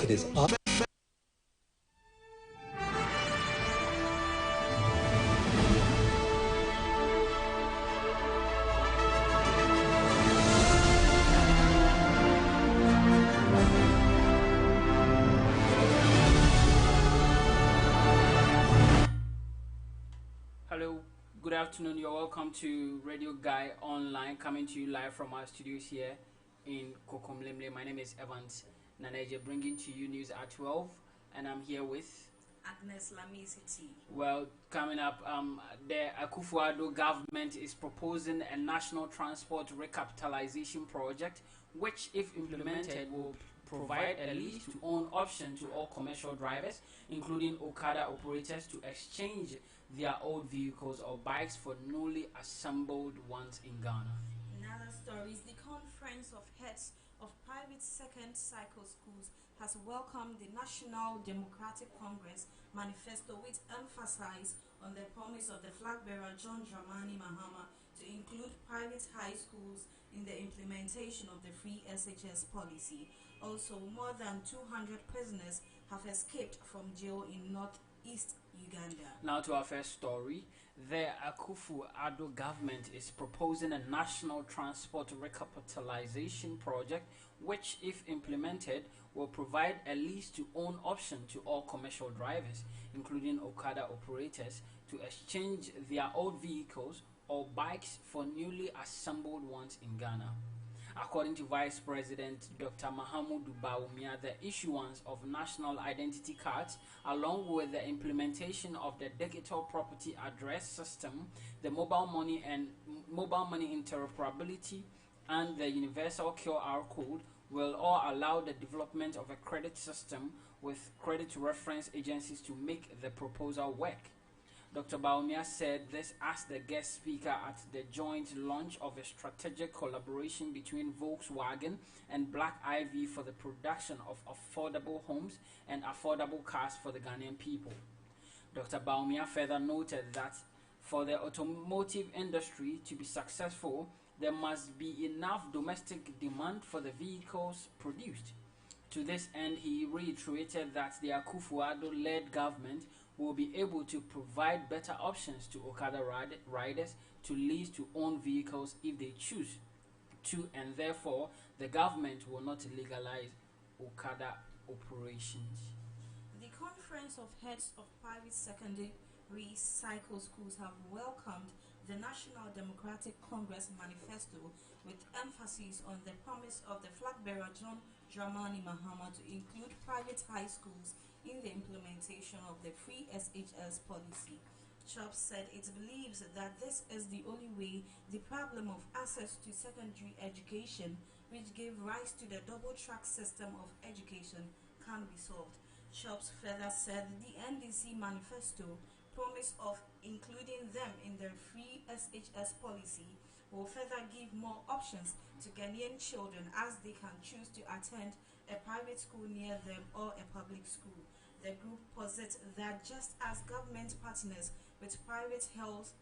is up. Hello, good afternoon. You're welcome to Radio Guy Online, coming to you live from our studios here in Kokomlemle. My name is Evans Naneje, bringing to you news at 12, and I'm here with Agnes Lamiziti. Well, coming up, the Akufo-Addo government is proposing a national transport recapitalization project, which, if implemented, will provide a lease-to-own option to all commercial drivers, including Okada operators, to exchange their old vehicles or bikes for newly assembled ones in Ghana. In other stories, the Conference of Heads of Private Second Cycle Schools has welcomed the National Democratic Congress manifesto, which emphasized on the promise of the flag bearer John Dramani Mahama to include private high schools in the implementation of the free SHS policy. Also, more than 200 prisoners have escaped from jail in northeast Uganda. Now to our first story. The Akufo-Addo government is proposing a national transport recapitalization project, which, if implemented, will provide a lease-to-own option to all commercial drivers, including Okada operators, to exchange their old vehicles or bikes for newly assembled ones in Ghana. According to Vice President Dr. Mahamudu Bawumia, the issuance of national identity cards, along with the implementation of the digital property address system, the mobile money interoperability, and the universal QR code, will all allow the development of a credit system with credit reference agencies to make the proposal work. Dr. Bawumia said this as the guest speaker at the joint launch of a strategic collaboration between Volkswagen and Black Ivy for the production of affordable homes and affordable cars for the Ghanaian people. Dr. Bawumia further noted that for the automotive industry to be successful, there must be enough domestic demand for the vehicles produced. To this end, he reiterated that the Akufo-Addo-led government will be able to provide better options to Okada riders to lease to own vehicles if they choose to, and therefore the government will not legalize Okada operations. The Conference of Heads of Private Secondary Cycle Schools have welcomed the National Democratic Congress manifesto with emphasis on the promise of the flag bearer John Dramani Mahama to include private high schools in the implementation of the free SHS policy. CHOPS said it believes that this is the only way the problem of access to secondary education, which gave rise to the double-track system of education, can be solved. CHOPS further said the NDC manifesto promise of including them in the free SHS policy will further give more options to Ghanaian children as they can choose to attend a private school near them or a public school. The group posits that just as government partners with private health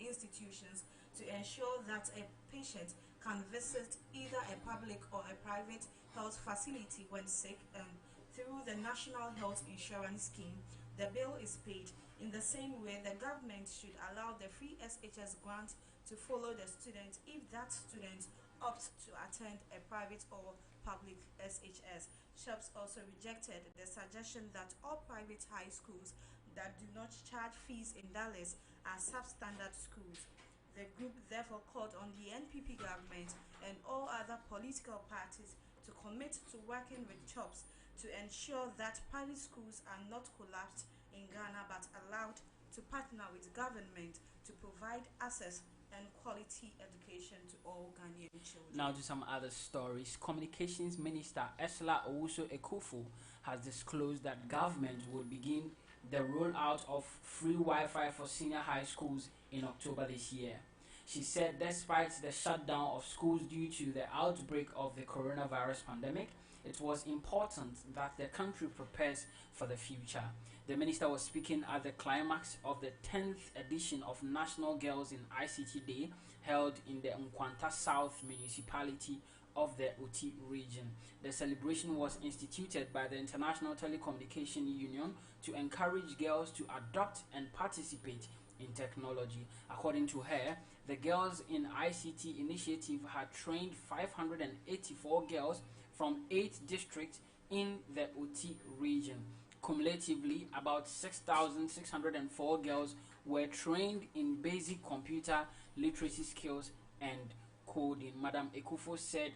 institutions to ensure that a patient can visit either a public or a private health facility when sick, and through the National Health Insurance Scheme, the bill is paid. In the same way, the government should allow the free SHS grant to follow the student if that student opts to attend a private or public SHS. CHOPS also rejected the suggestion that all private high schools that do not charge fees in dollars are substandard schools. The group therefore called on the NPP government and all other political parties to commit to working with CHOPS to ensure that private schools are not collapsed in Ghana but allowed to partner with government to provide access and quality education to all Ghanaian children. Now to some other stories. Communications Minister Ursula Owusu-Ekufo has disclosed that government will begin the rollout of free Wi-Fi for senior high schools in October this year. She said despite the shutdown of schools due to the outbreak of the coronavirus pandemic, it was important that the country prepares for the future. The minister was speaking at the climax of the 10th edition of National Girls in ICT Day held in the Nkwanta South municipality of the OT region. The celebration was instituted by the International Telecommunication Union to encourage girls to adopt and participate in technology. According to her, the Girls in ICT initiative had trained 584 girls from 8 districts in the OT region. Cumulatively, about 6,604 girls were trained in basic computer literacy skills and coding. Madam Ekufo said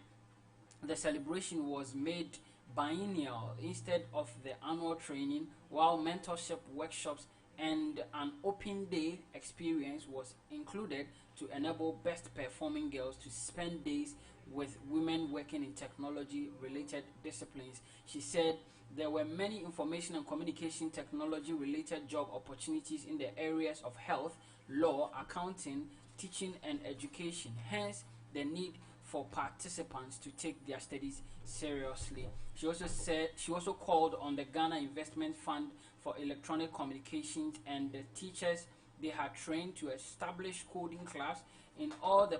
the celebration was made biennial instead of the annual training, while mentorship workshops and an open day experience was included to enable best performing girls to spend days with women working in technology related disciplines. She said there were many information and communication technology related job opportunities in the areas of health, law, accounting, teaching and education. Hence the need for participants to take their studies seriously. She also called on the Ghana Investment Fund for Electronic Communications and the teachers they had trained to establish coding class in all the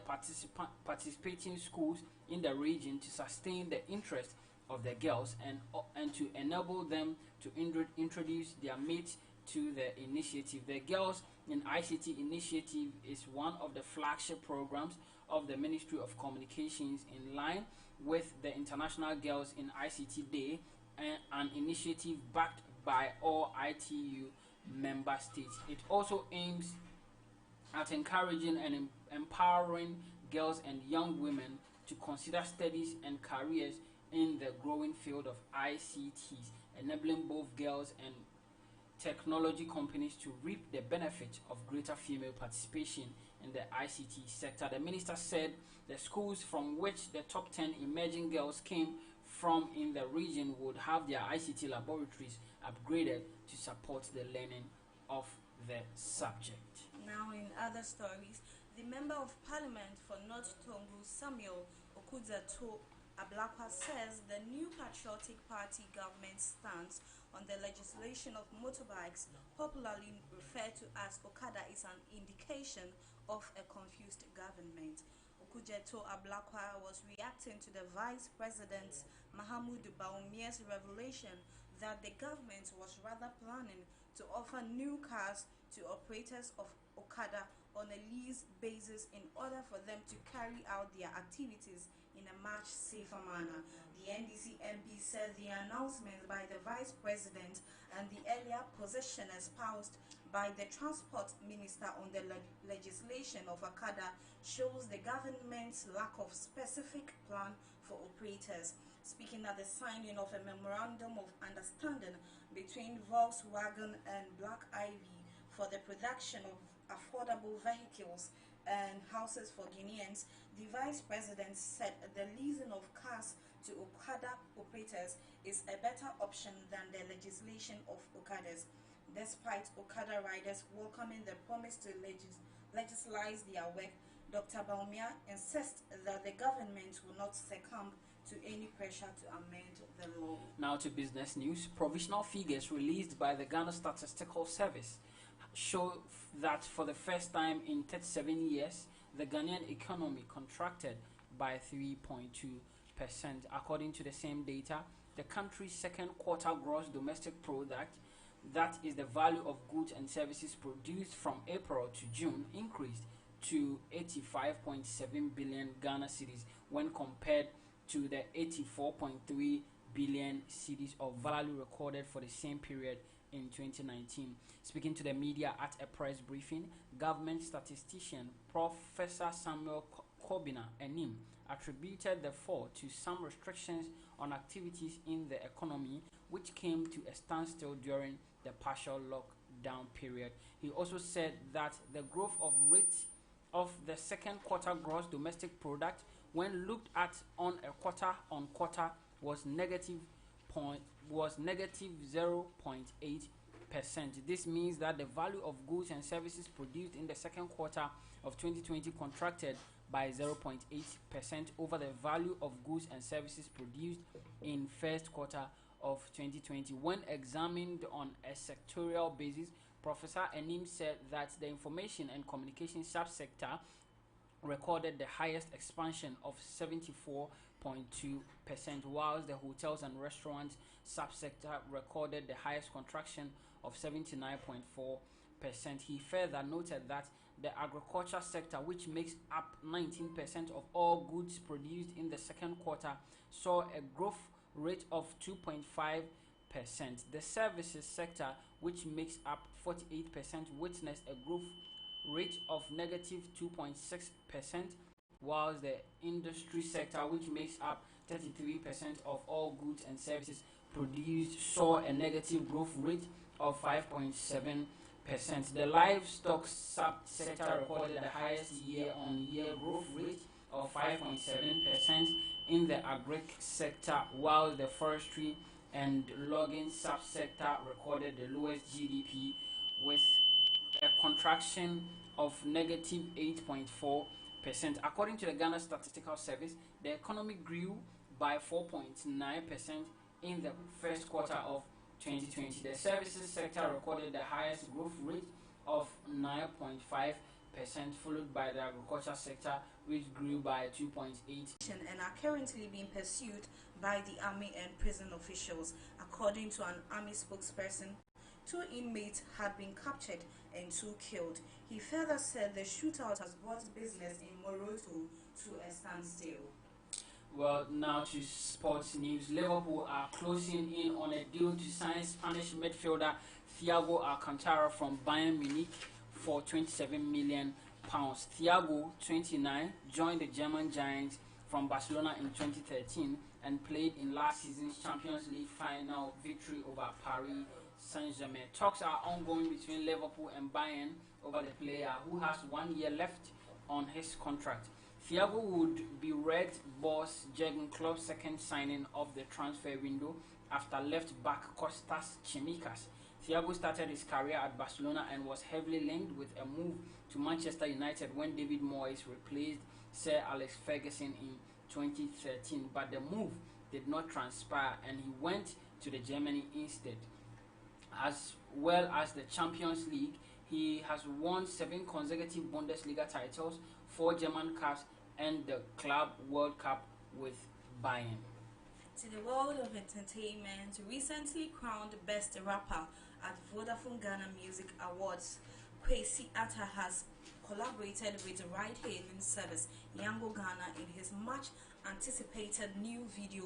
participating schools in the region to sustain the interest of the girls and to enable them to introduce their mates to the initiative. The Girls in ICT initiative is one of the flagship programs of the Ministry of Communications in line with the International Girls in ICT Day, an initiative backed by all ITU member states. It also aims at encouraging and empowering girls and young women to consider studies and careers in the growing field of ICTs, enabling both girls and technology companies to reap the benefits of greater female participation in the ICT sector. The minister said the schools from which the top 10 emerging girls came from in the region would have their ICT laboratories upgraded to support the learning of the subject. Now in other stories, the Member of Parliament for North Tongu, Samuel Okudzato Ablakwa, says the new Patriotic Party government stance on the legislation of motorbikes, popularly referred to as Okada, is an indication of a confused government. Okudzato Ablakwa was reacting to the Vice President Mahamudu Bawumia's revelation that the government was rather planning to offer new cars to operators of Okada on a lease basis in order for them to carry out their activities in a much safer manner. The NDC MP said the announcement by the Vice President and the earlier position espoused by the Transport Minister on the legislation of Okada shows the government's lack of specific plan for operators. Speaking at the signing of a memorandum of understanding between Volkswagen and Black Ivy for the production of affordable vehicles and houses for Guineans, the Vice President said the leasing of cars to Okada operators is a better option than the legislation of Okadas. Despite Okada riders welcoming the promise to legislate their work, Dr. Bawumia insists that the government will not succumb to any pressure to amend the law. Now to business news. Provisional figures released by the Ghana Statistical Service show that for the first time in 37 years, the Ghanaian economy contracted by 3.2%. According to the same data, the country's second quarter gross domestic product, that is the value of goods and services produced from April to June, increased to 85.7 billion Ghana cedis when compared to the 84.3 billion cedis of value recorded for the same period in 2019. Speaking to the media at a press briefing, government statistician Professor Samuel Kobina Enim attributed the fall to some restrictions on activities in the economy which came to a standstill during the partial lockdown period. He also said that the growth of rate of the second quarter gross domestic product when looked at on a quarter-on-quarter was negative 0.8%. This means that the value of goods and services produced in the second quarter of 2020 contracted by 0.8% over the value of goods and services produced in first quarter of 2020. When examined on a sectorial basis, Professor Enim said that the information and communication subsector recorded the highest expansion of 74.2%, whilst the hotels and restaurants subsector recorded the highest contraction of 79.4%. He further noted that the agriculture sector, which makes up 19% of all goods produced in the second quarter, saw a growth rate of 2.5%. The services sector, which makes up 48%, witnessed a growth rate of negative 2.6%, whilst the industry sector, which makes up 33% of all goods and services produced, saw a negative growth rate of 5.7%. The livestock subsector recorded the highest year-on-year growth rate of 5.7% in the agric sector, while the forestry and logging subsector recorded the lowest GDP with a contraction of negative 8.4%. According to the Ghana Statistical Service, the economy grew by 4.9% in the first quarter of 2020. The services sector recorded the highest growth rate of 9.5%, followed by the agriculture sector, which grew by 2.8%. And are currently being pursued by the army and prison officials. According to an army spokesperson, 2 inmates had been captured and 2 killed. He further said the shootout has brought business in Moroto to a standstill. Well, now to sports news. Liverpool are closing in on a deal to sign Spanish midfielder Thiago Alcantara from Bayern Munich for £27 million. Thiago, 29, joined the German Giants from Barcelona in 2013 and played in last season's Champions League final victory over Paris Saint-Germain. Talks are ongoing between Liverpool and Bayern over the player, who has 1 year left on his contract. Thiago would be Red Boss Jurgen Klopp's second signing of the transfer window after left-back Kostas Tsimikas. Thiago started his career at Barcelona and was heavily linked with a move to Manchester United when David Moyes replaced Sir Alex Ferguson in 2013, but the move did not transpire and he went to the Germany instead. As well as the Champions League, he has won 7 consecutive Bundesliga titles, 4 German Cups, and the Club World Cup with Bayern. To the world of entertainment, recently crowned Best Rapper at Vodafone Ghana Music Awards, Kwesi Arthur has collaborated with the ride-hailing service Yango Ghana in his much anticipated new video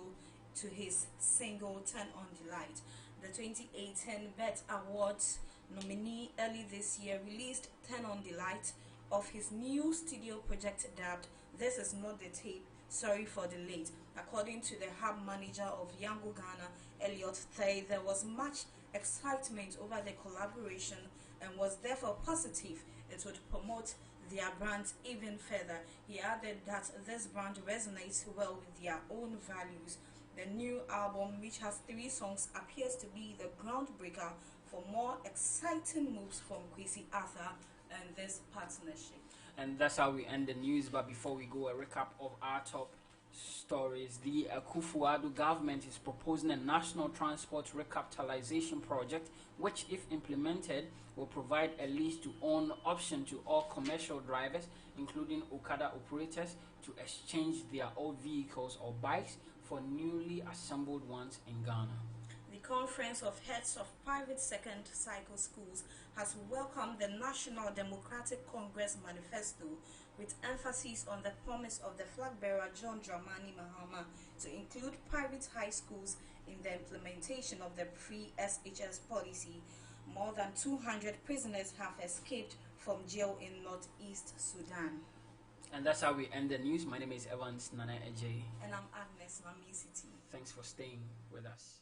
to his single Turn On the Light. The 2018 BET Awards nominee early this year released Turn On the Light of his new studio project dubbed This Is Not the Tape, Sorry for the Late. According to the hub manager of Yango Ghana, Elliot Thay, there was much excitement over the collaboration and was therefore positive it would promote their brand even further. He added that this brand resonates well with their own values. The new album, which has 3 songs, appears to be the groundbreaker for more exciting moves from Kwesi Arthur and this partnership. And that's how we end the news. But before we go, a recap of our top stories. The Akufo-Addo government is proposing a national transport recapitalization project, which, if implemented, will provide a lease-to-own option to all commercial drivers, including Okada operators, to exchange their old vehicles or bikes for newly assembled ones in Ghana. The Conference of Heads of Private Second Cycle Schools has welcomed the National Democratic Congress Manifesto with emphasis on the promise of the flag bearer John Dramani Mahama to include private high schools in the implementation of the pre-SHS policy. More than 200 prisoners have escaped from jail in northeast Sudan. And that's how we end the news. My name is Evans Nana Ejay. And I'm Agnes Mamisiti. Thanks for staying with us.